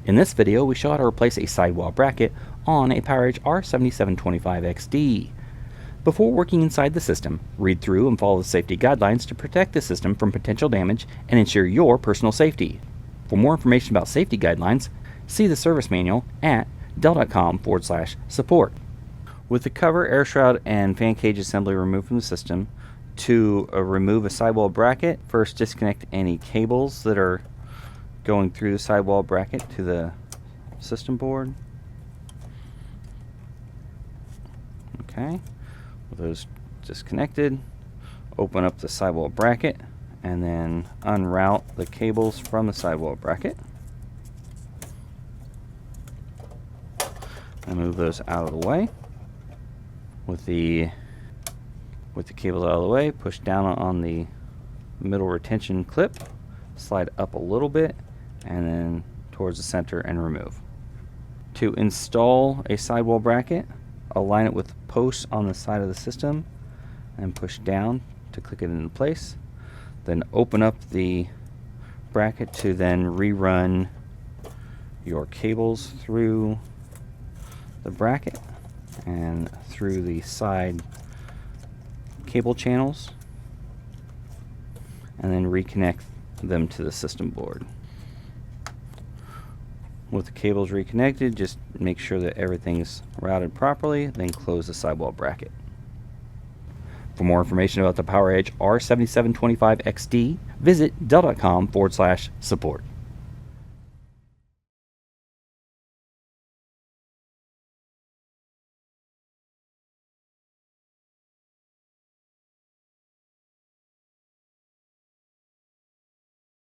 In this video, we show how to replace a sidewall bracket on a PowerEdge R7725XD. Before working inside the system, read through and follow the safety guidelines to protect the system from potential damage and ensure your personal safety. For more information about safety guidelines, see the service manual at dell.com/support. With the cover, air shroud, and fan cage assembly removed from the system, to remove a sidewall bracket, first disconnect any cables that are going through the sidewall bracket to the system board. Okay, with those disconnected, open up the sidewall bracket and then unroute the cables from the sidewall bracket and move those out of the way. With the cables out of the way, push down on the middle retention clip, slide up a little bit and then towards the center and remove. To install a sidewall bracket, align it with the posts on the side of the system and push down to click it into place. Then open up the bracket to then rerun your cables through the bracket and through the side cable channels, and then reconnect them to the system board. With the cables reconnected, just make sure that everything's routed properly, then close the sidewall bracket. For more information about the PowerEdge R7725XD, visit dell.com/support.